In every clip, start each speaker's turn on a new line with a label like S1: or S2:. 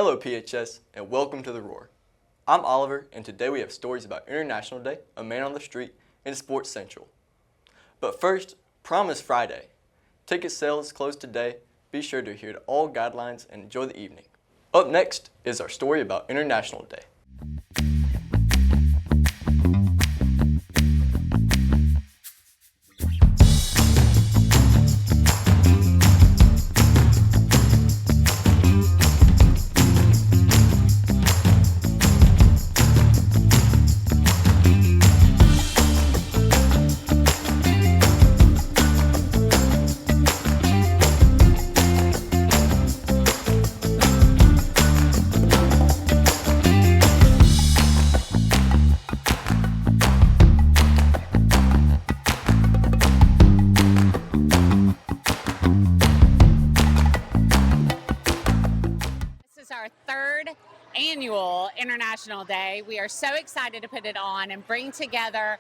S1: Hello PHS and welcome to The Roar. I'm Oliver and today we have stories about International Day, A Man on the Street, and Sports Central. But first, Prom is Friday. Ticket sales close today. Be sure to adhere to all guidelines and enjoy the evening. Up next is our story about International Day.
S2: Our third annual International Day. We are so excited to put it on and bring together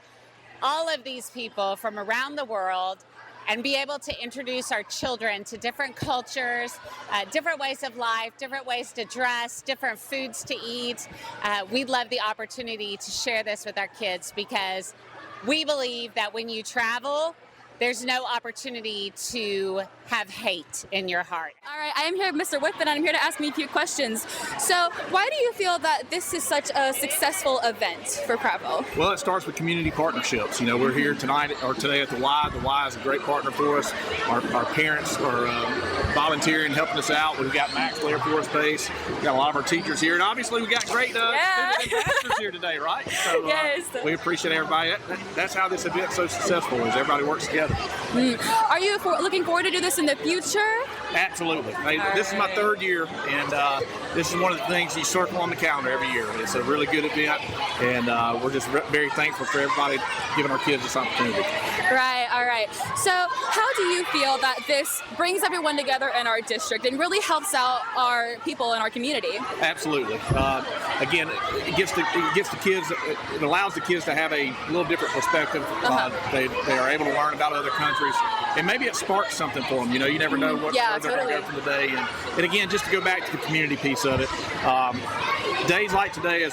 S2: all of these people from around the world and be able to introduce our children to different cultures, different ways of life, different ways to dress, different foods to eat. We love the opportunity to share this with our kids because we believe that when you travel, there's no opportunity to have hate in your heart.
S3: All right, I am here with Mr. Whitman, and I'm here to ask me a few questions. So, why do you feel that this is such a successful event for Prattville?
S4: Well, it starts with community partnerships. You know, we're here tonight or today at the Y. The Y is a great partner for us. Our parents are volunteering, helping us out. We've got Maxwell Air Force Base. We've got a lot of our teachers here, and obviously we've got great student ambassadors here today, right? So,
S3: yes.
S4: We appreciate everybody. That's how this event's so successful, is everybody works together.
S3: Are you looking forward to do this in the future?
S4: Absolutely. This is my third year, and this is one of the things you circle on the calendar every year. It's a really good event, and we're just very thankful for everybody giving our kids this opportunity.
S3: Right, all right. So how do you feel that this brings everyone together in our district and really helps out our people in our community?
S4: Absolutely. Again, it gets the kids, it allows the kids to have a little different perspective. They are able to learn about other countries, and maybe it sparks something for them. You know, you never know where they're going to go from the day. And again, just to go back to the community piece of it, days like today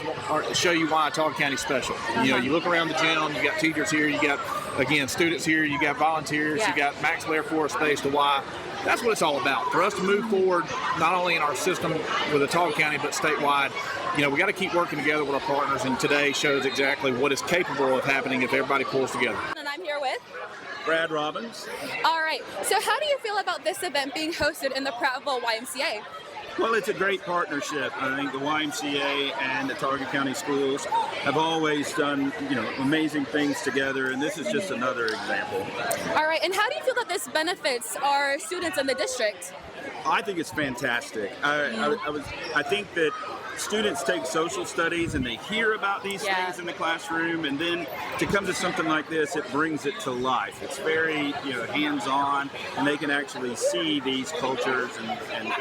S4: show you why Autauga County's special. You know, you look around the gym, you got teachers here, you got, again, students here, you got volunteers, you got Maxwell Air Force Base, the Y. That's what it's all about. For us to move forward, not only in our system with Autauga County, but statewide, you know, we got to keep working together with our partners, and today shows exactly what is capable of happening if everybody pulls together.
S3: And I'm here with
S5: Brad Robbins.
S3: All right. So how do you feel about this event being hosted in the Prattville YMCA?
S5: Well, it's a great partnership. I think the YMCA and the Autauga County Schools have always done, amazing things together, and this is just another example.
S3: All right. And how do you feel that this benefits our students in the district?
S5: I think it's fantastic. I think that students take social studies and they hear about these things in the classroom, and then to come to something like this, it brings it to life. It's very hands-on, and they can actually see these cultures and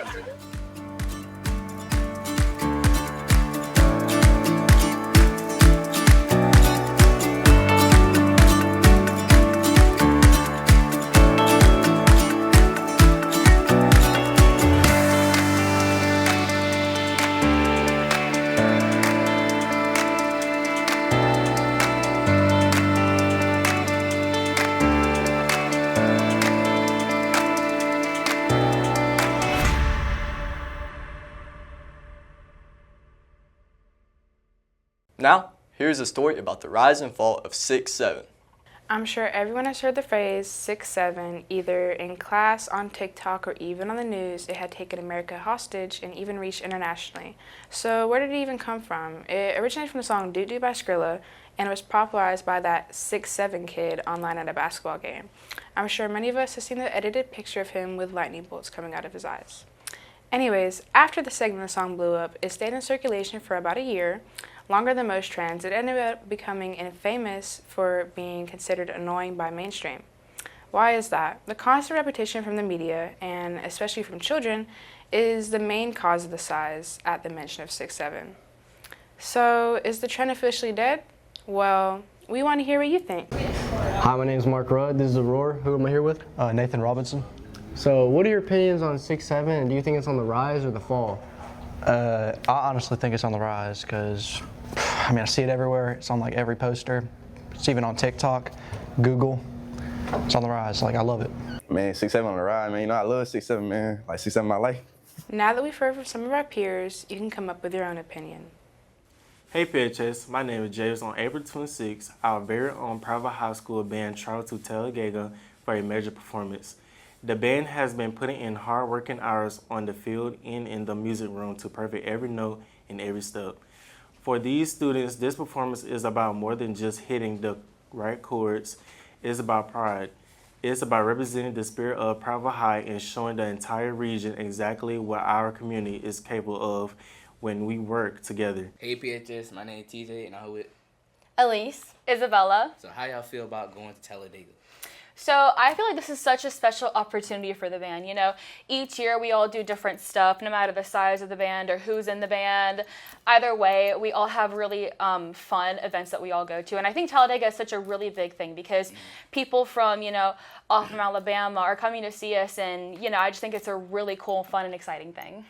S1: Now, here's a story about the rise and fall of 6'7".
S6: I'm sure everyone has heard the phrase 6'7", either in class, on TikTok, or even on the news. It had taken America hostage and even reached internationally. So where did it even come from? It originated from the song Doo Doo by Skrilla, and it was popularized by that 6'7" kid online at a basketball game. I'm sure many of us have seen the edited picture of him with lightning bolts coming out of his eyes. Anyways, after the segment of the song blew up, it stayed in circulation for about a year, longer than most trends. It ended up becoming famous for being considered annoying by mainstream. Why is that? The constant repetition from the media, and especially from children, is the main cause of the size at the mention of 6'7". So, is the trend officially dead? Well, we want to hear what you think.
S7: Hi, my name is Mark Rudd. This is The Roar. Who am I here with?
S8: Nathan Robinson.
S7: So, what are your opinions on 6'7", and do you think it's on the rise or the fall?
S8: I honestly think it's on the rise because, I see it everywhere. It's on like every poster. It's even on TikTok, Google. It's on the rise. I love it.
S9: Man, 6'7" on the ride, man. I love 6'7", man. 6'7" my life.
S6: Now that we've heard from some of our peers, you can come up with your own opinion.
S10: Hey PHS, my name is James. On April 26th, our very own private high school band traveled to Talladega for a major performance. The band has been putting in hard working hours on the field and in the music room to perfect every note and every step. For these students, this performance is about more than just hitting the right chords. It's about pride. It's about representing the spirit of Private High and showing the entire region exactly what our community is capable of when we work together.
S11: Hey PHS, my name is TJ and I'm with
S12: Elise. Isabella.
S11: So how y'all feel about going to Talladega?
S12: So I feel like this is such a special opportunity for the band. Each year we all do different stuff, no matter the size of the band or who's in the band. Either way, we all have really fun events that we all go to. And I think Talladega is such a really big thing because people from, off from Alabama are coming to see us. And, I just think it's a really cool, fun, and exciting thing.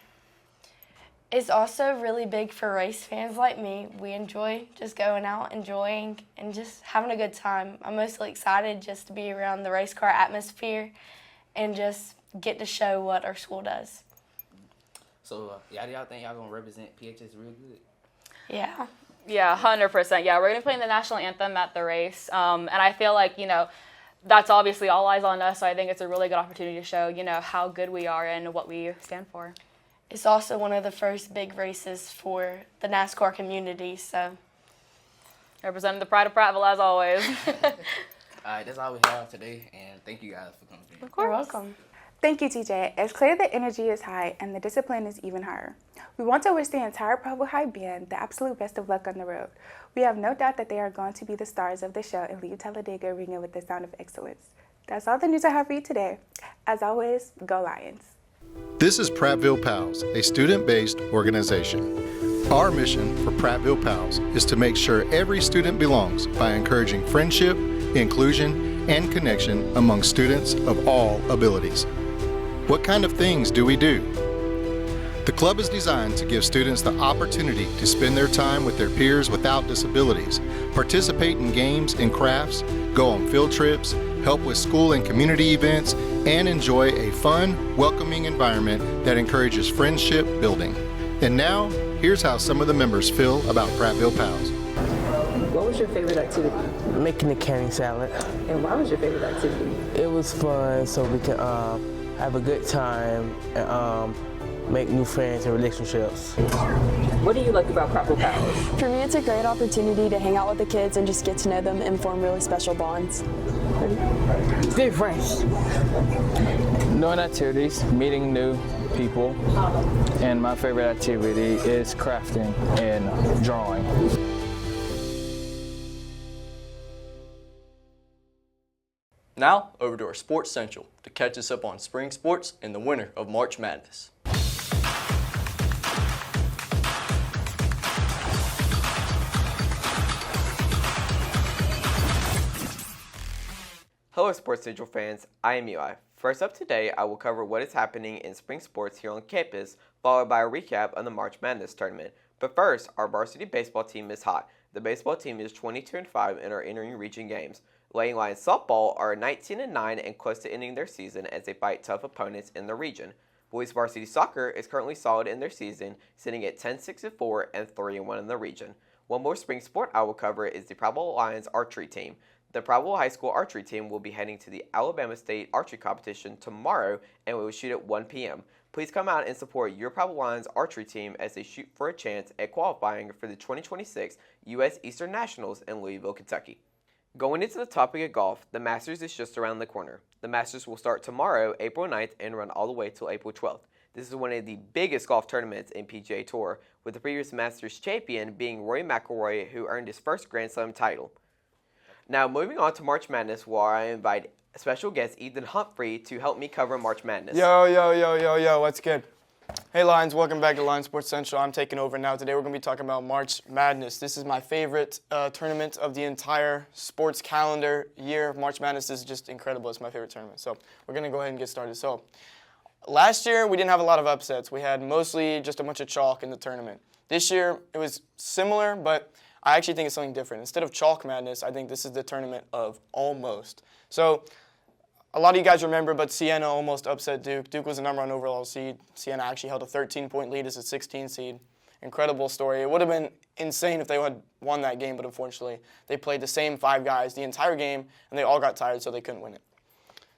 S13: It's also really big for race fans like me. We enjoy just going out, enjoying, and just having a good time. I'm mostly excited just to be around the race car atmosphere and just get to show what our school does.
S11: So y'all think y'all gonna represent PHS real good?
S13: Yeah.
S12: Yeah, 100%. Yeah, we're gonna be playing the national anthem at the race, and I feel like that's obviously all eyes on us. So I think it's a really good opportunity to show how good we are and what we stand for.
S13: It's also one of the first big races for the NASCAR community, so.
S12: Representing the pride of Prattville as always.
S11: All right, that's all we have today, and thank you guys for coming.
S13: Of course. You're welcome.
S14: Thank you, TJ. It's clear that energy is high and the discipline is even higher. We want to wish the entire Prattville High band the absolute best of luck on the road. We have no doubt that they are going to be the stars of the show and leave Talladega ringing with the sound of excellence. That's all the news I have for you today. As always, go Lions.
S15: This is Prattville Pals, a student-based organization. Our mission for Prattville Pals is to make sure every student belongs by encouraging friendship, inclusion, and connection among students of all abilities. What kind of things do we do? The club is designed to give students the opportunity to spend their time with their peers without disabilities, participate in games and crafts, go on field trips, help with school and community events, and enjoy a fun, welcoming environment that encourages friendship building. And now, here's how some of the members feel about Prattville Pals.
S16: What was your favorite activity?
S17: Making the canning salad.
S16: And why was your favorite activity?
S17: It was fun, so we could have a good time and make new friends and relationships.
S16: What do you like about Prattville Pals?
S18: For me, it's a great opportunity to hang out with the kids and just get to know them and form really special bonds.
S17: Good friends.
S19: Doing activities, meeting new people, and my favorite activity is crafting and drawing.
S1: Now, over to our Sports Central to catch us up on spring sports and the winner of March Madness.
S20: Hello Sports Central fans, I am Eli. First up today, I will cover what is happening in spring sports here on campus, followed by a recap of the March Madness tournament. But first, our varsity baseball team is hot. The baseball team is 22-5 and are entering region games. Lady Lions softball are 19-9 and close to ending their season as they fight tough opponents in the region. Boys varsity soccer is currently solid in their season, sitting at 10-6-4 and 3-1 in the region. One more spring sport I will cover is the Prattville Lions archery team. The Prattville High School archery team will be heading to the Alabama State archery competition tomorrow and will shoot at 1 p.m. Please come out and support your Prattville Lions archery team as they shoot for a chance at qualifying for the 2026 U.S. Eastern Nationals in Louisville, Kentucky. Going into the topic of golf, the Masters is just around the corner. The Masters will start tomorrow, April 9th, and run all the way till April 12th. This is one of the biggest golf tournaments in PGA Tour, with the previous Masters champion being Rory McIlroy, who earned his first Grand Slam title. Now, moving on to March Madness, where I invite special guest Ethan Humphrey to help me cover March Madness.
S21: Yo, what's good? Hey Lions, welcome back to Lions Sports Central. I'm taking over now. Today we're going to be talking about March Madness. This is my favorite tournament of the entire sports calendar year. March Madness is just incredible. It's my favorite tournament. So we're going to go ahead and get started. So Last year, we didn't have a lot of upsets. We had mostly just a bunch of chalk in the tournament. This year, it was similar, but I actually think it's something different. Instead of chalk madness, I think this is the tournament of almost. So a lot of you guys remember, but Siena almost upset Duke. Duke was the #1 overall seed. Siena actually held a 13-point lead as a 16 seed. Incredible story. It would have been insane if they had won that game, but unfortunately, they played the same 5 guys the entire game, and they all got tired, so they couldn't win it.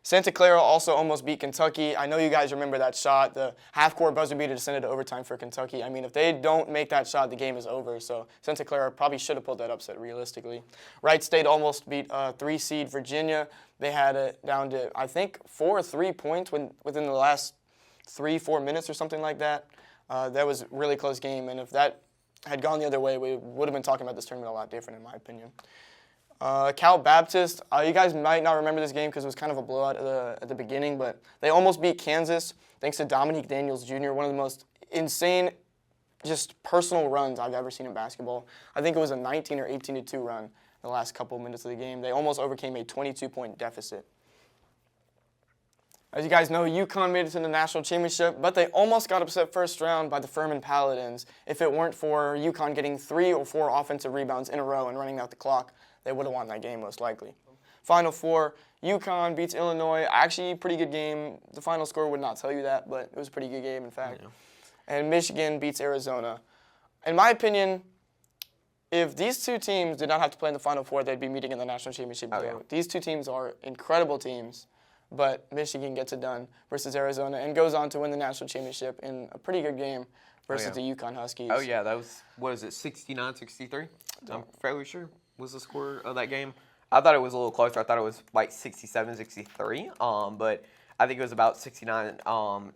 S21: Santa Clara also almost beat Kentucky. I know you guys remember that shot, the half-court buzzer beater to send it to overtime for Kentucky. I mean, if they don't make that shot, the game is over. So Santa Clara probably should have pulled that upset realistically. Wright State almost beat 3-seed Virginia. They had it down to, I think, 4 or 3 points within the last 3-4 minutes or something like that. That was a really close game, and if that had gone the other way, we would have been talking about this tournament a lot different, in my opinion. Cal Baptist, you guys might not remember this game because it was kind of a blowout at the beginning, but they almost beat Kansas thanks to Dominique Daniels Jr., one of the most insane, just personal runs I've ever seen in basketball. I think it was a 19 or 18-2 run in the last couple of minutes of the game. They almost overcame a 22-point deficit. As you guys know, UConn made it to the national championship, but they almost got upset first round by the Furman Paladins. If it weren't for UConn getting 3 or 4 offensive rebounds in a row and running out the clock, they would have won that game most likely. Final four, UConn beats Illinois. Actually, pretty good game. The final score would not tell you that, but it was a pretty good game, in fact. Yeah. And Michigan beats Arizona. In my opinion, if these two teams did not have to play in the Final Four, they'd be meeting in the national championship. Yeah. These two teams are incredible teams, but Michigan gets it done versus Arizona and goes on to win the national championship in a pretty good game versus the UConn Huskies.
S20: Oh, yeah, that was, what is it, 69-63? I'm fairly sure was the score of that game. I thought it was a little closer. I thought it was like 67-63, but I think it was about 69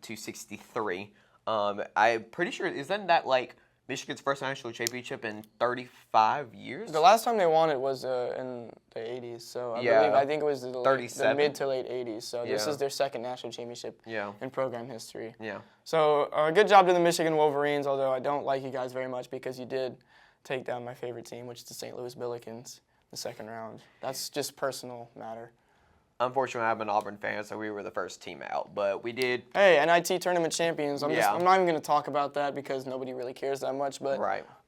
S20: to 63. I'm pretty sure, isn't that like Michigan's first national championship in 35 years?
S21: The last time they won it was in the 80s, so I think it was the mid to late 80s. So this is their second national championship in program history.
S20: Yeah.
S21: So good job to the Michigan Wolverines, although I don't like you guys very much because you did take down my favorite team, which is the St. Louis Billikens, the second round. That's just personal matter.
S20: Unfortunately, I'm an Auburn fan, so we were the first team out, but we did.
S21: Hey, NIT tournament champions. I'm not even going to talk about that because nobody really cares that much, but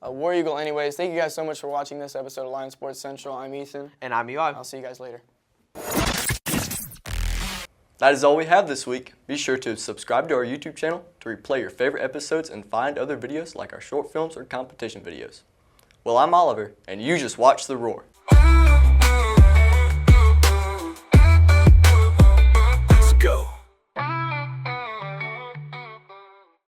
S21: War Eagle anyways. Thank you guys so much for watching this episode of Lions Sports Central. I'm Ethan.
S20: And I'm Eli.
S21: I'll see you guys later.
S1: That is all we have this week. Be sure to subscribe to our YouTube channel to replay your favorite episodes and find other videos like our short films or competition videos. Well, I'm Oliver, and you just watched The Roar.